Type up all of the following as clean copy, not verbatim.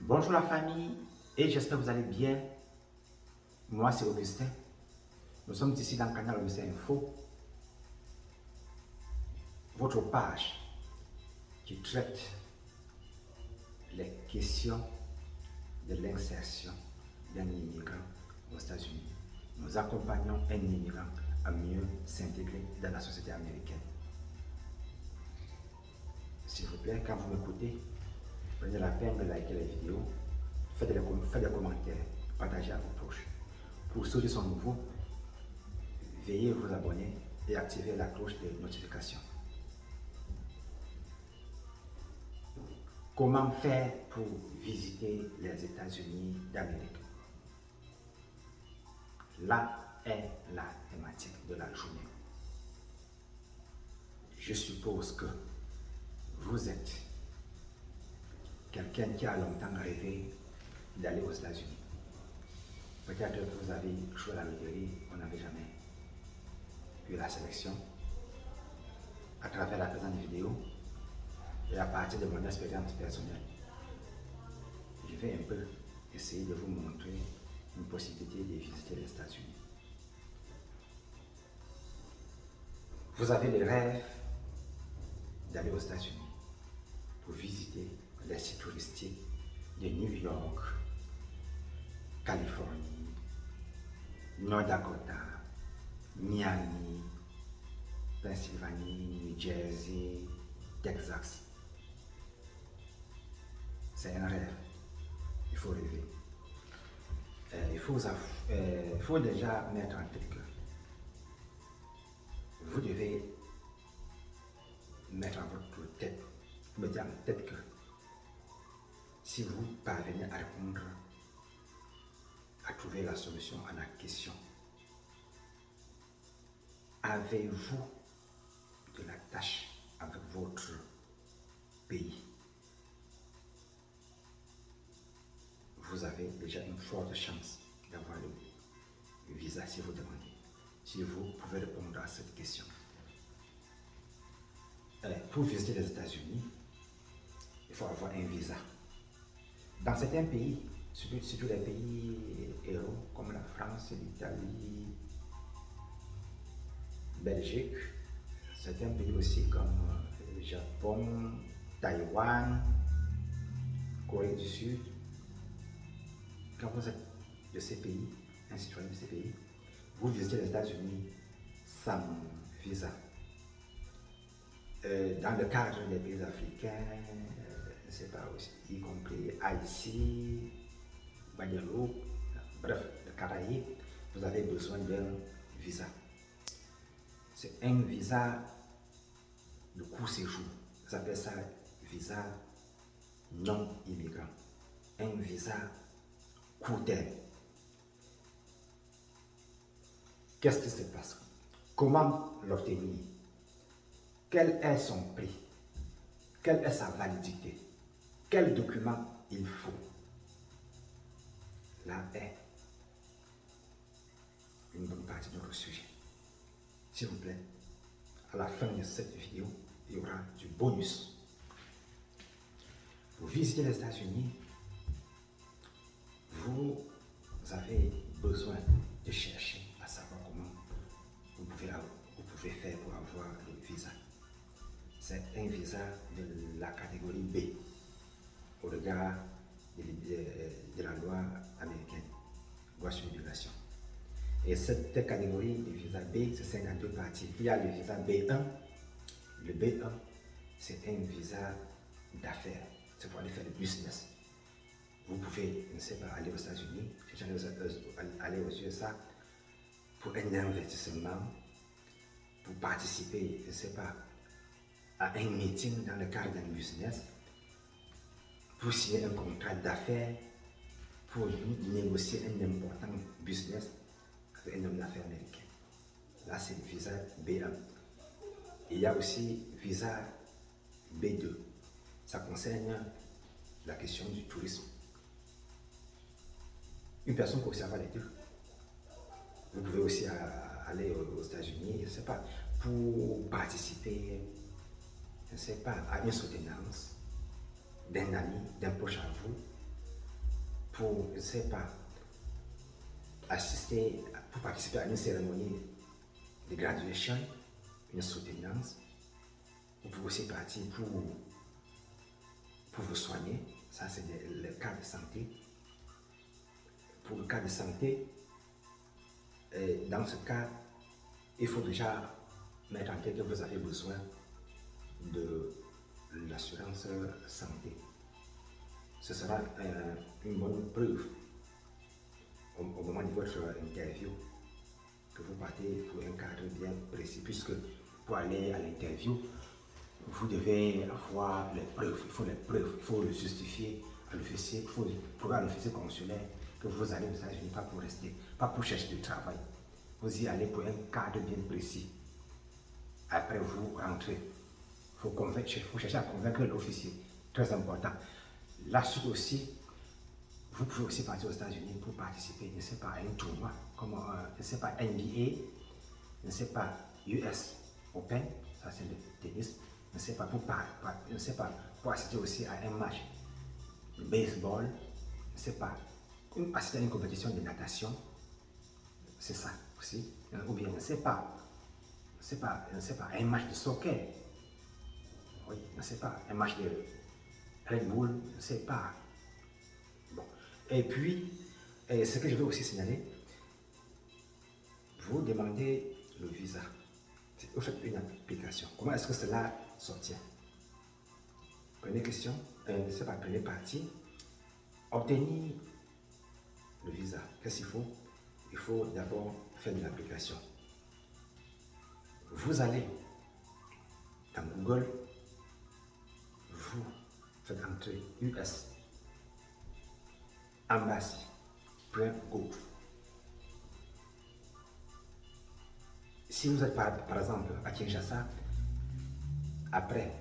Bonjour la famille et j'espère que vous allez bien. Moi c'est Augustin. Nous sommes ici dans le canal Augustin Info, votre page qui traite les questions de l'insertion d'un immigrant aux États-Unis. Nous accompagnons un immigrant à mieux s'intégrer dans la société américaine. S'il vous plaît, quand vous m'écoutez, prenez la peine de liker les vidéos, faites des commentaires, partagez à vos proches. Pour ceux qui sont nouveaux, veuillez vous abonner et activer la cloche de notification. Comment faire pour visiter les États-Unis d'Amérique? Là est la thématique de la journée. Je suppose que vous êtes quelqu'un qui a longtemps rêvé d'aller aux États-Unis. Peut-être que vous avez joué à la loterie, vous n'avez jamais eu la sélection. À travers la présente vidéo et à partir de mon expérience personnelle, je vais un peu essayer de vous montrer une possibilité de visiter les États-Unis. Vous avez le rêve d'aller aux États-Unis pour visiter les sites touristiques de New York, Californie, North Dakota, Miami, Pennsylvanie, New Jersey, Texas. C'est un rêve. Il faut rêver. Il faut déjà mettre en tête que vous devez mettre en votre tête, mettez en tête que si vous parvenez à répondre, à trouver la solution à la question, avez-vous de la tâche avec votre pays? Vous avez déjà une forte chance d'avoir le visa si vous demandez. Si vous pouvez répondre à cette question. Pour visiter les États-Unis, il faut avoir un visa. Dans certains pays, surtout les pays héros comme la France, l'Italie, Belgique, certains pays aussi comme le Japon, Taïwan, Corée du Sud. Quand vous êtes de ces pays, un citoyen de ces pays, vous visitez les États-Unis sans visa. Dans le cadre des pays africains, je ne sais pas aussi, y compris Haïti, Guadeloupe, bref, le Caraïbes, vous avez besoin d'un visa. C'est un visa de court séjour. Vous appelez ça visa non immigrant. Un visa court terme. Qu'est-ce qui se passe? Comment l'obtenir? Quel est son prix? Quelle est sa validité? Quel document il faut? Là est une bonne partie de notre sujet. S'il vous plaît, à la fin de cette vidéo, il y aura du bonus. Pour visiter les États-Unis, vous avez besoin de chercher à savoir comment vous pouvez faire pour avoir le visa. C'est un visa de la catégorie B au regard de la loi américaine, loi sur l'immigration. Et cette catégorie de visa B, c'est 52 parties. Il y a le visa B1. Le B1, c'est un visa d'affaires. C'est pour aller faire du business. Vous pouvez, je ne sais pas, aller aux États-Unis, aller aux USA pour un investissement, pour participer, je ne sais pas, à un meeting dans le cadre d'un business, pour signer un contrat d'affaires, pour négocier un important business avec un homme d'affaires américain. Là, c'est le visa B1. Il y a aussi visa B2. Ça concerne la question du tourisme. Une personne peut aussi avoir les deux. Vous pouvez aussi aller aux États-Unis, je ne sais pas, pour participer, je ne sais pas, à une soutenance d'un ami, d'un proche à vous, pour, je ne sais pas, pour participer à une cérémonie de graduation, une soutenance. Vous pouvez aussi partir pour vous soigner. Ça, c'est le cas de santé. Pour le cas de santé, dans ce cas, il faut déjà mettre en tête que vous avez besoin de l'assurance santé. Ce sera une bonne preuve au moment de votre interview que vous partez pour un cadre bien précis, puisque pour aller à l'interview, vous devez avoir les preuves, il faut le justifier à l'officier, il faut prouver à l'officier consulaire que vous allez aux États-Unis pas pour rester, pas pour chercher du travail. Vous y allez pour un cadre bien précis. Après, vous rentrez. Il faut chercher à convaincre l'officier. Très important. La suite aussi, vous pouvez aussi partir aux États-Unis pour participer, je ne sais pas, à un tournoi, comme, je ne sais pas, NBA, je ne sais pas, US Open, ça c'est le tennis, je ne sais pas, je ne sais pas, pour assister aussi à un match de baseball, je ne sais pas, assister à une compétition de natation, c'est ça aussi, ou bien, je ne sais pas, un match de soccer, oui, je ne sais pas, un match de Red Bull, je ne sais pas. Bon. Et puis, ce que je veux aussi signaler, vous demandez le visa. Vous faites une application. Comment est-ce que cela s'obtient? Première question, je ne sais pas, première partie, obtenir le visa. Qu'est-ce qu'il faut? Il faut d'abord faire de l'application. Vous allez dans Google, vous faites entrer US Embassy.gouv. Si vous êtes par exemple à Kinshasa, après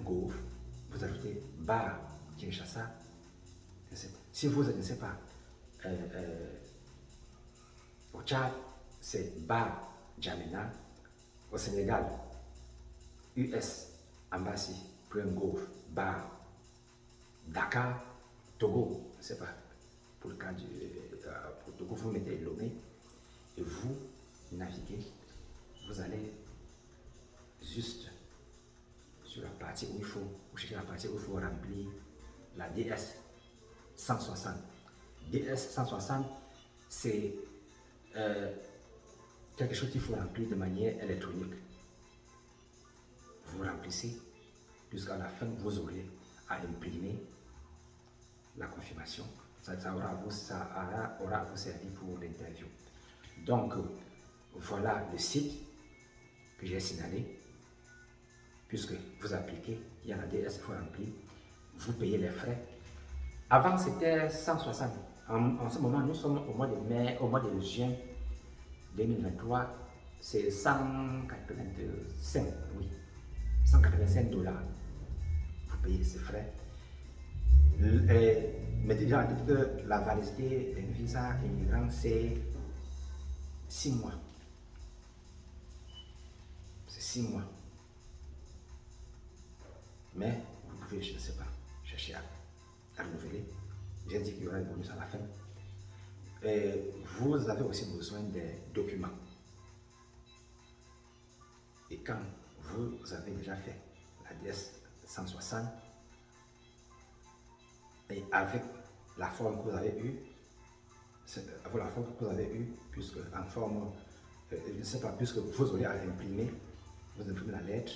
.gouv, vous ajoutez barre Kinshasa. Si vous êtes, je ne sais pas, au Tchad, c'est barre Djamena. Au Sénégal, US Embassy.gouv barre Dakar, Togo, je ne sais pas, pour le cas pour Togo, vous mettez Lomé et vous naviguez, vous allez juste sur la partie où il faut, vous cherchez la partie où il faut remplir la DS 160. DS 160, c'est quelque chose qu'il faut remplir de manière électronique. Vous remplissez, jusqu'à la fin, vous aurez à imprimer la confirmation. Ça aura à vous servir pour l'interview. Donc, voilà le site que j'ai signalé. Puisque vous appliquez, il y a la DS qu'il faut remplir, vous payez les frais. Avant, c'était 160. En ce moment, nous sommes au mois de mai, au mois de juin 2023, c'est 185, oui, 185 $. Vous payez ces frais. Mais déjà, on dit que la validité d'un visa immigrant, c'est 6 mois. C'est 6 mois. Mais vous pouvez, je ne sais pas, chercher à renouveler. J'ai dit qu'il y aura un bonus à la fin. Et vous avez aussi besoin des documents. Et quand vous avez déjà fait la DS 160, et avec la forme que vous avez eue, puisque en forme, je ne sais pas, puisque vous aurez à imprimer, vous imprimez la lettre,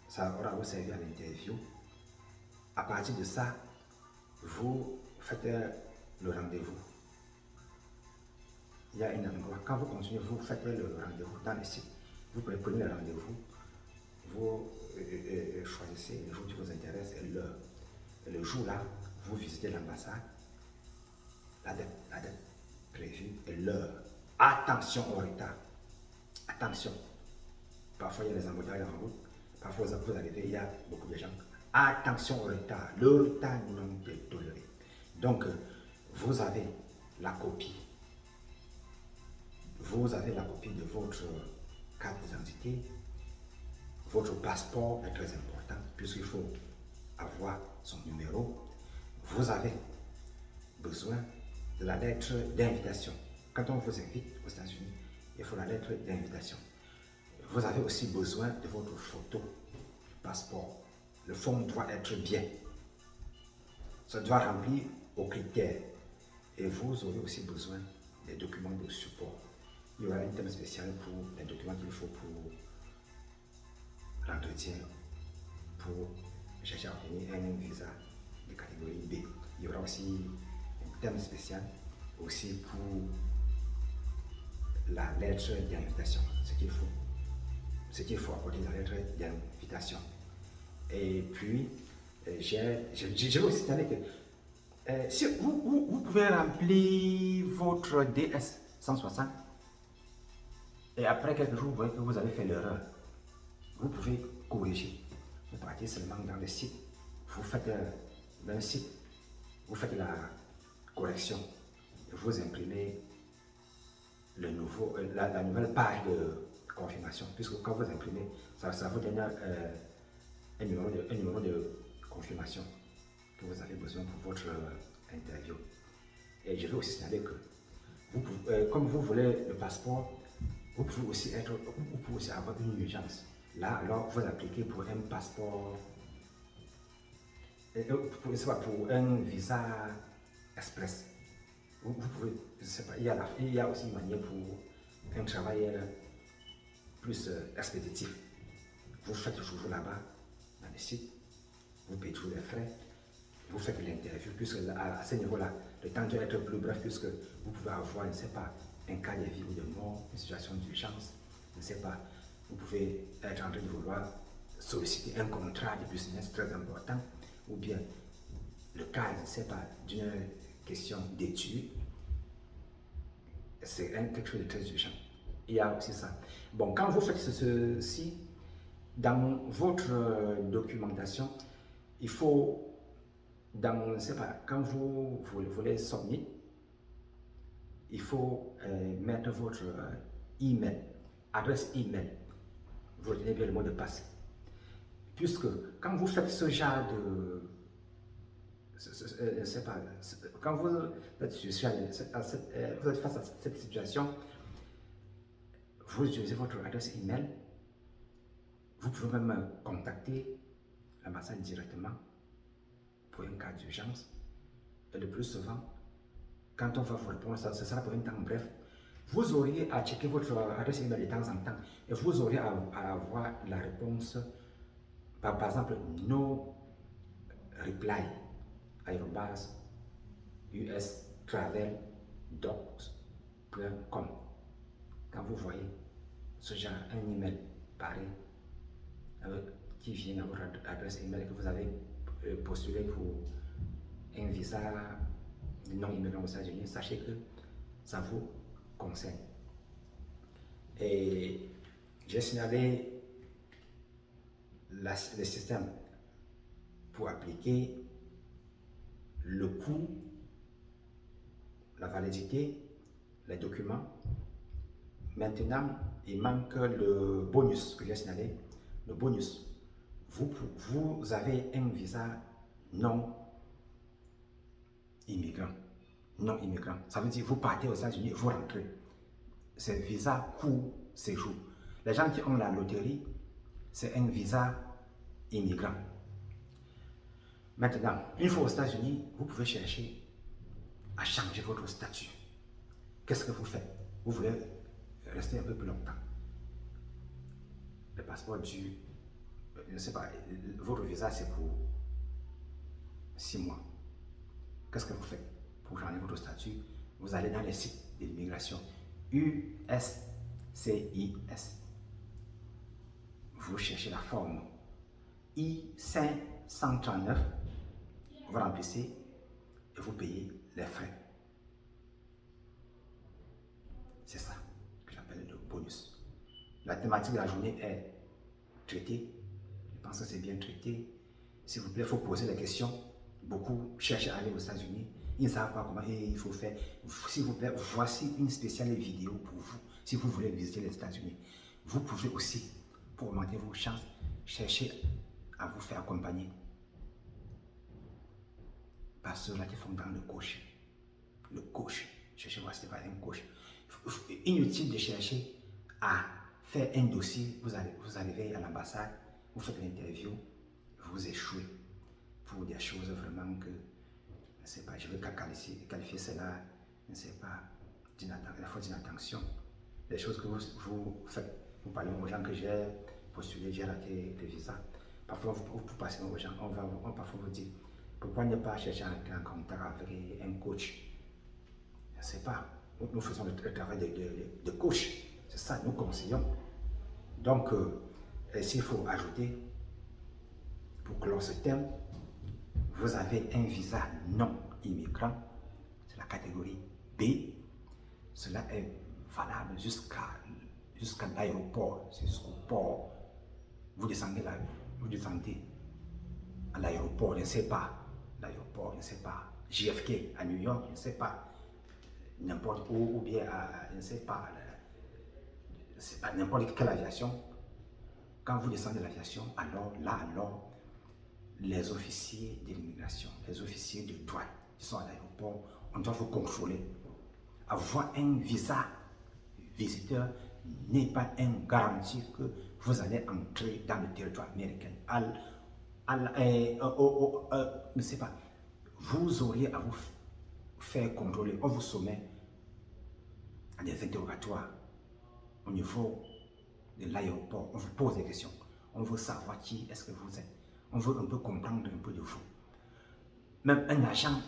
ça aura vous servi à l'interview. À partir de ça, vous faites le rendez-vous. Il y a un endroit, quand vous continuez, vous faites le rendez-vous dans le site. Vous prenez le rendez-vous, vous choisissez le jour qui vous intéresse et l'heure. Et le jour là, vous visitez l'ambassade, la date prévue et l'heure. Attention au retard. Attention. Parfois, il y a des embouteillages en route. Parfois, vous arrivez, il y a beaucoup de gens. Attention au retard. Le retard non est toléré. Donc, vous avez la copie. Vous avez la copie de votre carte d'identité. Votre passeport est très important puisqu'il faut avoir son numéro. vous avez besoin de la lettre d'invitation. Quand on vous invite aux États-Unis, il faut la lettre d'invitation. Vous avez aussi besoin de votre photo du passeport. Le forme doit être bien. Ça doit remplir aux critères. Et vous aurez aussi besoin des documents de support. Il y aura un thème spécial pour les documents qu'il faut pour l'entretien, pour chercher à obtenir un visa de catégorie B. Il y aura aussi un thème spécial aussi pour la lettre d'invitation, ce qu'il faut apporter dans la lettre d'invitation. Et puis, je veux aussi signaler que si vous pouvez remplir votre DS 160 et après quelques jours, vous voyez que vous avez fait l'erreur. Vous pouvez corriger. Vous partez seulement dans le site, vous faites dans le site, vous faites la correction, et vous imprimez la nouvelle page de confirmation, puisque quand vous imprimez, ça vous donne un numéro de confirmation que vous avez besoin pour votre interview. Et je vais aussi signaler que comme vous voulez le passeport, vous pouvez aussi avoir une urgence. Là, alors, vous appliquez pour un passeport, pour un visa express. Vous pouvez, je sais pas, il y a aussi une manière pour un travail plus expéditif. Vous faites toujours là-bas, dans le site, vous payez toujours les frais, vous faites l'interview, puisque à ce niveau-là, le temps doit être plus bref, puisque vous pouvez avoir, je ne sais pas, un cas de vie ou de mort, une situation d'urgence, je ne sais pas, vous pouvez être en train de vouloir solliciter un contrat de business très important, ou bien le cas, je ne sais pas, d'une question d'étude, c'est quelque chose de très urgent. Il y a aussi ça. Bon, quand vous faites ceci, dans votre documentation, il faut, je ne sais pas, quand vous voulez submit, il faut mettre votre email, adresse email. Vous retenez bien le mot de passe. Puisque quand vous faites ce genre de, c'est pas, quand vous êtes face à cette situation, vous utilisez votre adresse email, vous pouvez même contacter l'ambassade directement pour un cas d'urgence. Et le plus souvent, quand on va vous répondre, ce sera pour un temps bref. Vous auriez à checker votre adresse email de temps en temps et vous auriez à avoir la réponse, par exemple, no reply @ustraveldocs.com. Quand vous voyez ce genre, un email pareil qui vient à votre adresse email que vous avez postulé pour un visa de non-immigrant aux États-Unis, sachez que ça vous concerne. Et j'ai signalé le système pour appliquer le coût, la validité, les documents. Maintenant, il manque le bonus que j'ai signalé. Le bonus, vous avez un visa non immigrant. Non immigrant. Ça veut dire que vous partez aux États-Unis et vous rentrez. C'est visa court séjour. Les gens qui ont la loterie, c'est un visa immigrant. Maintenant, une fois aux États-Unis, vous pouvez chercher à changer votre statut. Qu'est-ce que vous faites? Vous voulez rester un peu plus longtemps. Le passeport du, je ne sais pas, votre visa c'est pour 6 mois. Qu'est-ce que vous faites pour changer votre statut? Vous allez dans les sites de l'immigration USCIS. Vous cherchez la forme I-539, vous remplissez et vous payez les frais. C'est ça que j'appelle le bonus. La thématique de la journée est traitée. Je pense que c'est bien traité. S'il vous plaît, il faut poser la question. Beaucoup cherchent à aller aux États-Unis. Ils ne savent pas comment il faut faire. S'il vous plaît, voici une spéciale vidéo pour vous. Si vous voulez visiter les États-Unis, vous pouvez aussi, pour augmenter vos chances, chercher à vous faire accompagner par ceux-là qui font dans le coach. Le coach. Cherchez voir, c'est pas un coach. Inutile de chercher à faire un dossier. Vous arrivez à l'ambassade, vous faites l'interview, vous échouez pour des choses vraiment que, je ne sais pas, je veux qualifier cela, je ne sais pas, la faute d'inattention. Les choses que vous faites, vous parlez aux gens que j'ai postulé, j'ai raté le visa. Parfois, vous passez aux gens, parfois vous dit, pourquoi ne pas chercher à entrer en contact avec un coach? Je ne sais pas. Nous faisons le travail de coach. C'est ça, nous conseillons. Donc, s'il faut ajouter, pour clore ce thème, vous avez un visa non immigrant, c'est la catégorie B. Cela est valable jusqu'à l'aéroport, c'est jusqu'au port. Vous descendez là, vous descendez à l'aéroport, je ne sais pas, l'aéroport, je ne sais pas, JFK à New York, je ne sais pas, n'importe où, ou bien à, je ne sais pas, n'importe quelle aviation. Quand vous descendez de l'aviation, alors, les officiers de l'immigration, les officiers de douane qui sont à l'aéroport, on doit vous contrôler. Avoir un visa visiteur n'est pas une garantie que vous allez entrer dans le territoire américain. Ne sais pas, vous auriez à vous faire contrôler. On vous soumet à des interrogatoires au niveau de l'aéroport. On vous pose des questions. On veut savoir qui est-ce que vous êtes. On veut un peu comprendre un peu de vous. Même un agent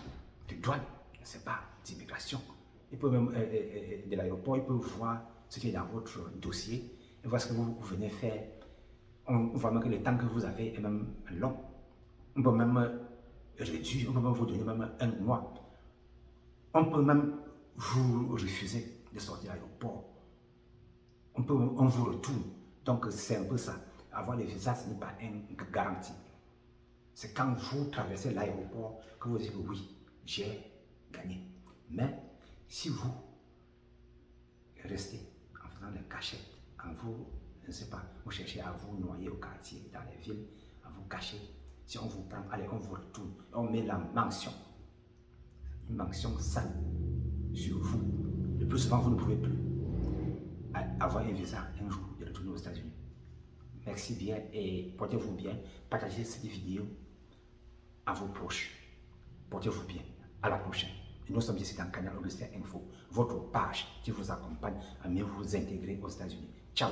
de douane, je ne sais pas, d'immigration, il peut même, de l'aéroport, il peut voir ce qui est dans votre dossier et voir ce que vous venez faire. On voit même que le temps que vous avez est même long. On peut même réduire, on peut même vous donner même un mois. On peut même vous refuser de sortir de l'aéroport. On vous retourne. Donc c'est un peu ça. Avoir le visa, ce n'est pas une garantie. C'est quand vous traversez l'aéroport que vous dites oui, j'ai gagné. Mais si vous restez en faisant des cachettes, je ne sais pas, vous cherchez à vous noyer au quartier, dans les villes, à vous cacher, si on vous prend, allez, on vous retourne, on met la mention, une mention sale sur vous. Le plus souvent, vous ne pouvez plus avoir un visa un jour de retourner aux États-Unis. Merci bien et portez-vous bien. Partagez cette vidéo à vos proches. Portez-vous bien. À la prochaine. Et nous sommes ici dans le canal Augustin Info, votre page qui vous accompagne à mieux vous intégrer aux États-Unis. Ciao.